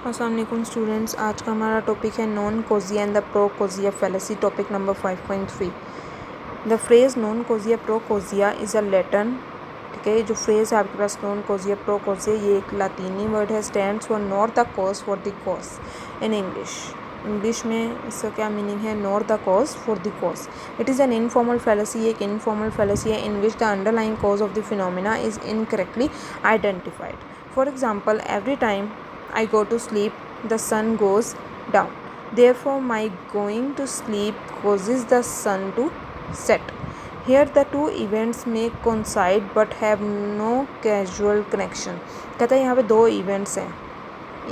अस्सलाम वालेकुम स्टूडेंट्स, आज का हमारा टॉपिक है non Kojiya and the pro causa fallacy, topic number 5.3। The phrase non causa pro Kojiya is a Latin, ठीक है। ये जो फ्रेज़ है आपके पास नॉन कोजिया प्रो कोजिया, ये एक लातीनी वर्ड है। Stands for not the cause for the cause in English में इसका क्या मीनिंग है? Not the cause for the cause. It is an informal fallacy, एक इनफॉर्मल फैलेसी है इन which the underlying cause of the phenomena is incorrectly identified. For example, every time I go to sleep, the sun goes down. Therefore, my going to sleep causes the sun to set. Here, the two events may coincide but have no causal connection. कहता है यहाँ पे दो events हैं।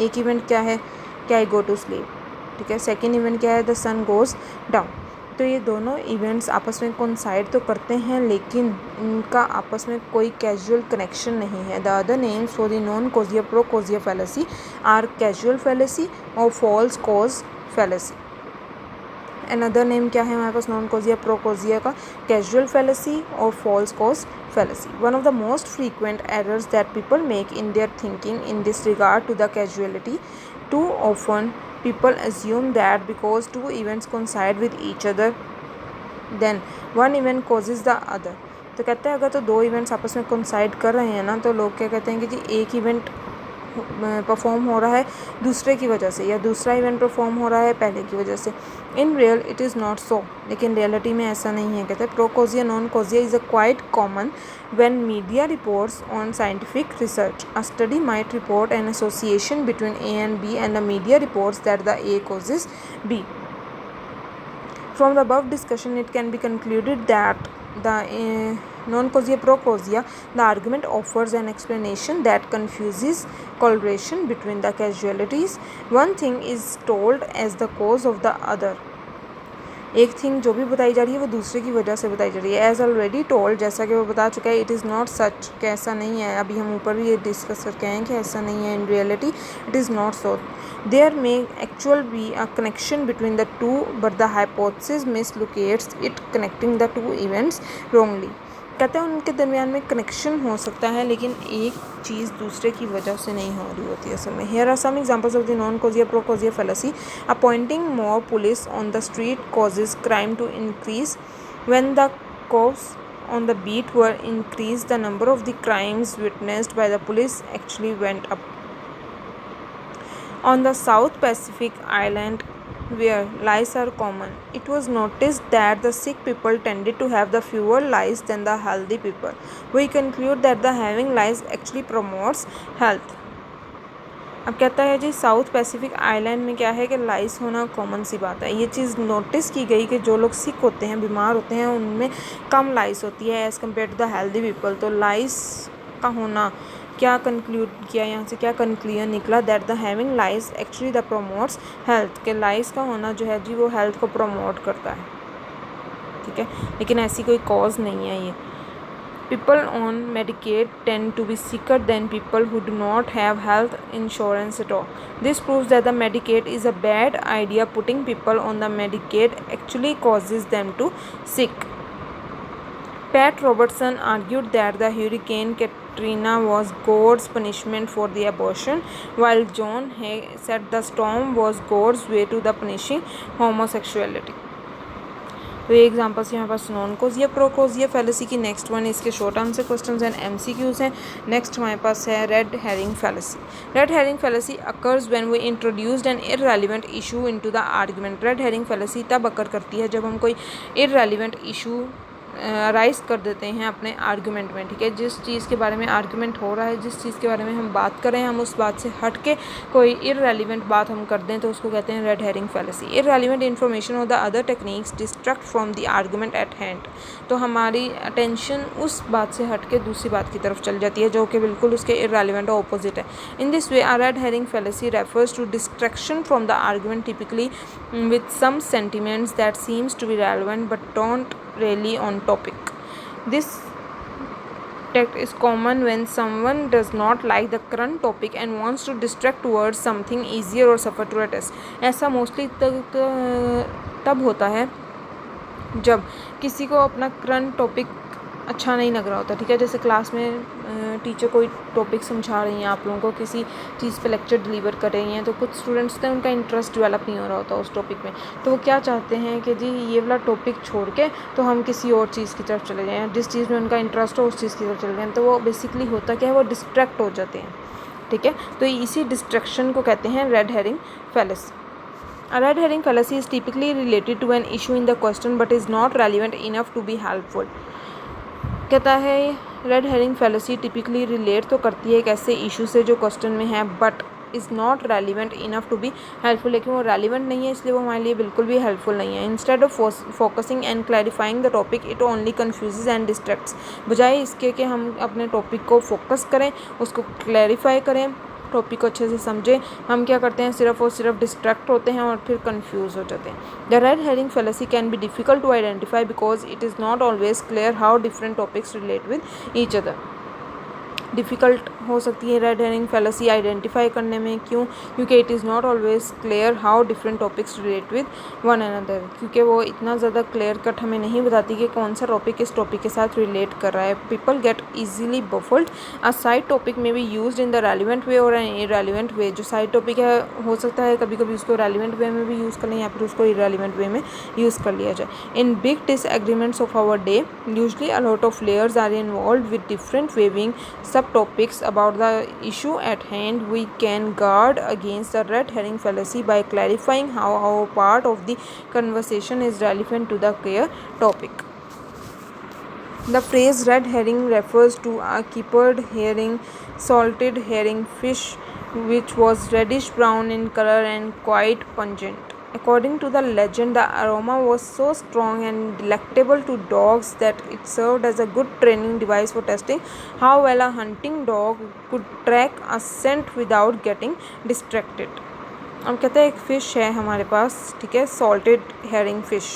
एक event क्या है कि आई गो टू स्लीप, ठीक है। सेकेंड इवेंट क्या है? The sun goes down. तो ये दोनों इवेंट्स आपस में कोइंसाइड तो करते हैं, लेकिन इनका आपस में कोई कैजुअल कनेक्शन नहीं है। The other names for the non causa pro causa fallacy are casual fallacy और false cause fallacy. Another name क्या है हमारे पास नॉन कोजिया प्रो कोजिया का? कैजुअल फैलेसी और false cause fallacy. One of the most frequent errors that people make in their thinking in this regard to the causality, too often people assume that because two events coincide with each other, then one event causes the other. तो कहते हैं अगर तो दो events आपस में coincide कर रहे हैं ना, तो लोग क्या कहते हैं कि जी एक इवेंट परफॉर्म हो रहा है दूसरे की वजह से, या दूसरा इवेंट परफॉर्म हो रहा है पहले की वजह से। In real it is not so, लेकिन रियलिटी में ऐसा नहीं है। कहते हैं pro causa non causa is a quite common when media reports on scientific research. A study might report an association between A and B and the media reports that the A causes B. From the above discussion, it can be concluded that the non-causia pro-causia, the argument offers an explanation that confuses correlation between the causalities. One thing is told as the cause of the other. एक thing जो भी बताई जा रही है वो दूसरे की वजह से बताई जा रही है। एज ऑलरेडी टोल्ड, जैसा कि वो बता चुका है, इट इज़ नॉट सच, कि ऐसा नहीं है। अभी हम ऊपर भी ये डिस्कस करके आए हैं कि ऐसा नहीं है। In reality it is not so, there may actual be a connection between the two, but the hypothesis mislocates it connecting the two events wrongly. कहते हैं उनके दरमियान में कनेक्शन हो सकता है, लेकिन एक चीज़ दूसरे की वजह से नहीं हो रही होती है असल में। Here are some examples of the non causa pro causa fallacy. Appointing more police on the street causes crime to increase. When the cops on the beat were increased, the number of the crimes witnessed by the police actually went up. On the South Pacific island where lies are common, it was noticed that the sick people tended to have the fewer lies than the healthy people. We conclude that the having lies actually promotes health. अब कहता है जी south Pacific island में क्या है कि लाइस होना common सी बात है। ये चीज़ नोटिस की गई कि जो लोग सिक होते हैं, बीमार होते हैं, उनमें कम लाइस होती है as compared to the healthy people. तो लाइस का होना क्या कंक्लूड किया, यहाँ से क्या कंक्लूजन निकला? That the having lice actually the promotes health, के लाइस का होना जो है जी वो हेल्थ को प्रमोट करता है, ठीक है। लेकिन ऐसी कोई कॉज नहीं है ये। People on Medicaid tend to be sicker than people who do not have health insurance at all. This proves that the Medicaid is a bad idea. Putting people on the Medicaid actually causes them to sick. Pat Robertson argued that the Hurricane Katrina was God's punishment for the abortion, while John Hay said the storm was God's way to the punishing homosexuality. तो ये examples यहाँ पास non causa pro causa fallacy की। Next one इसके short answer questions and MCQs हैं। Next हमारे पास है red herring fallacy. Red herring fallacy occurs when we introduced an irrelevant issue into the argument. Red herring fallacy तब occur करती है जब हम कोई इररेलेवेंट इशू राइज कर देते हैं अपने आर्गुमेंट में, ठीक है। जिस चीज़ के बारे में आर्गुमेंट हो रहा है, जिस चीज़ के बारे में हम बात कर रहे हैं, हम उस बात से हट के कोई इररेलेवेंट बात हम कर दें तो उसको कहते हैं red herring fallacy. Irrelevant information और the other techniques distract from the argument at hand. तो हमारी अटेंशन उस बात से हट के दूसरी बात की तरफ चल जाती है जो कि बिल्कुल उसके इररेलेवेंट और ऑपोजिट है। In this way a red herring fallacy refers to distraction from the argument typically with some sentiments that seems to be relevant but don't really on topic. This tact is common when someone does not like the current topic and wants to distract towards something easier or suffer to a test. ऐसा mostly तब होता है जब किसी को अपना current topic अच्छा नहीं लग रहा होता, ठीक है। जैसे क्लास में टीचर कोई टॉपिक समझा रही हैं, आप लोगों को किसी चीज़ पे लेक्चर डिलीवर कर रही हैं, तो कुछ स्टूडेंट्स होते हैं उनका इंटरेस्ट डेवलप नहीं हो रहा होता उस टॉपिक में, तो वो क्या चाहते हैं कि जी ये वाला टॉपिक छोड़ के तो हम किसी और चीज़ की तरफ चले जाएँ, जिस चीज़ में उनका इंटरेस्ट हो उस चीज़ की तरफ चले जाएँ। तो वो बेसिकली होता क्या है, वो डिस्ट्रैक्ट हो जाते हैं, ठीक है। तो इसी डिस्ट्रैक्शन को कहते हैं red herring fallacy. A red herring fallacy is typically related to an issue in the question but is not relevant enough to be helpful। कहता है red herring fallacy typically relate तो करती है एक ऐसे इशू से जो क्वेश्चन में है, but is not relevant enough to be helpful, लेकिन वो रेलिवेंट नहीं है इसलिए वो हमारे लिए बिल्कुल भी हेल्पफुल नहीं है। Instead of focusing and clarifying the topic it only confuses and distracts. बजाय इसके कि हम अपने टॉपिक को फोकस करें, उसको क्लैरिफाई करें, टॉपिक को अच्छे से समझें, हम क्या करते हैं सिर्फ और सिर्फ डिस्ट्रैक्ट होते हैं और फिर कंफ्यूज हो जाते हैं। The red herring fallacy can be difficult to identify because it is not always clear how different topics relate with each other. Difficult हो सकती है रेड हेरिंग फैलेसी आइडेंटिफाई करने में, क्यों? क्योंकि it is not always clear how different topics relate with one another, क्योंकि वो इतना ज़्यादा क्लियर कट हमें नहीं बताती कि कौन सा टॉपिक किस टॉपिक के साथ रिलेट कर रहा है। People get easily baffled. A side topic में be use in the relevant way और एन इरेलीवेंट वे। जो साइड टॉपिक है हो सकता है कभी कभी उसको रेलिवेंट वे में भी यूज़ कर लें या फिर उसको इरेलीवेंट वे में यूज़ कर लिया जाए। In big disagreements of our day usually a lot of layers are involve with different waving sub topics about the issue at hand, we can guard against the red herring fallacy by clarifying how our part of the conversation is relevant to the clear topic. The phrase red herring refers to a keepered herring, salted herring fish, which was reddish brown in color and quite pungent. According to the legend, the aroma was so strong and delectable to dogs that it served as a good training device for testing how well a hunting dog could track a scent without getting distracted. अब कहते हैं एक fish है हमारे पास, ठीक है, salted herring fish.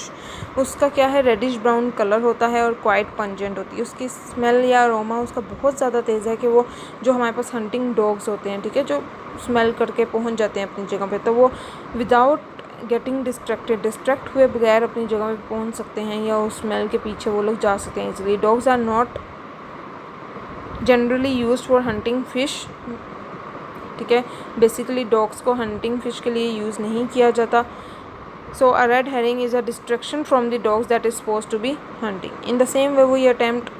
उसका क्या है, रेडिश ब्राउन कलर होता है और क्वाइट पंजेंट होती है। उसकी स्मेल या अरोमा उसका बहुत ज़्यादा तेज़ है कि वो जो हमारे पास हंटिंग डॉग्स होते हैं, ठीक है, जो स्मेल करके पहुंच जाते हैं अपनी जगह पे, तो वो विदाउट गेटिंग डिस्ट्रैक्ट हुए बगैर अपनी जगह पे पहुंच सकते हैं या उस स्मेल के पीछे वो लोग जा सकते हैं easily. Dogs are not generally used for hunting fish, ठीक है, बेसिकली डॉग्स को हंटिंग फ़िश के लिए यूज़ नहीं किया जाता। So a red herring is a distraction from the dogs that is supposed to be hunting. In the same way we attempt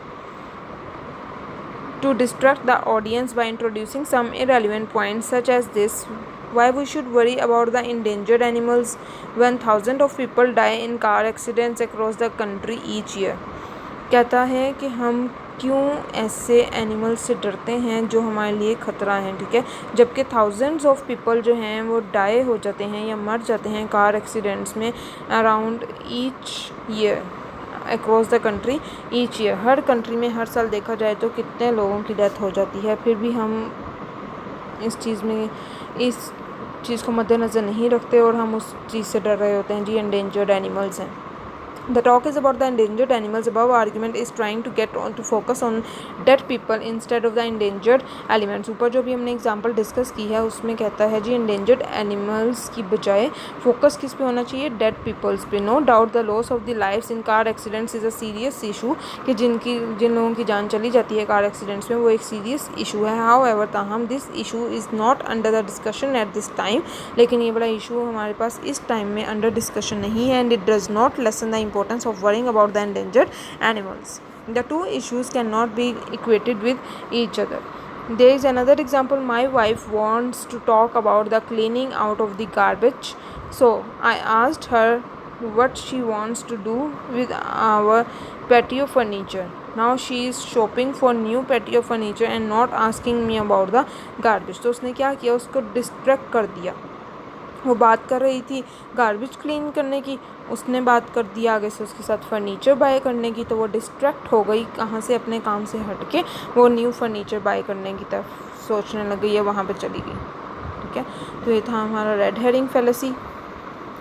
to distract the audience by introducing some irrelevant points such as this: why we should worry about the endangered animals when thousands of people die in car accidents across the country each year। कहता है कि हम क्यों ऐसे animals से डरते हैं जो हमारे लिए ख़तरा है, ठीक है, जबकि थाउजेंड्स ऑफ पीपल जो हैं वो डाई हो जाते हैं या मर जाते हैं कार एक्सीडेंट्स में around each year, across the country each year. Her country में हर साल देखा जाए तो कितने लोगों की डेथ हो जाती है, फिर भी हम इस चीज़ को मद्देनज़र नहीं रखते और हम उस चीज़ से डर रहे होते हैं जी एंडेंजर्ड एनिमल्स हैं। The talk is about the endangered animals. Above argument is trying to get on to focus on dead people instead of the endangered elements। ऊपर जो भी हमने एग्जांपल डिस्कस की है उसमें कहता है जी endangered animals की बजाय फोकस किस पे होना चाहिए, डेड पीपल्स पे। No doubt the loss of the lives in car accidents is a serious issue, कि जिन लोगों की जान चली जाती है कार एक्सीडेंट्स में वो एक सीरियस इशू है। हाउएवर ताहम this issue is not under the discussion at this time, लेकिन ये बड़ा इशू हमारे पास इस टाइम में अंडर डिस्कशन नहीं है। And it does not lesson the importance of worrying about the endangered animals. The two issues cannot be equated with each other. There is another example. My wife wants to talk about the cleaning out of the garbage, so I asked her what she wants to do with our patio furniture. Now she is shopping for new patio furniture and not asking me about the garbage. तो उसने क्या किया, उसको distract कर दिया। वो बात कर रही थी गार्बेज क्लीन करने की, उसने बात कर दिया आगे से उसके साथ फ़र्नीचर बाय करने की, तो वो डिस्ट्रैक्ट हो गई, कहाँ से, अपने काम से हट के वो न्यू फर्नीचर बाय करने की तरफ सोचने लग गई है, वहाँ पे चली गई, ठीक है। तो ये था हमारा रेड हेरिंग फैलेसी।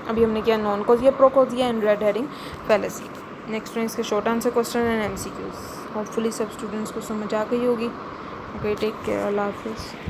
अभी हमने किया non causa, pro causa and red herring fallacy. Next है इसके short answer question and MCQs। Hopefully सब स्टूडेंट्स को समझ आ गई होगी। ओके, टेक केयर, अल्लाह हाफिज़।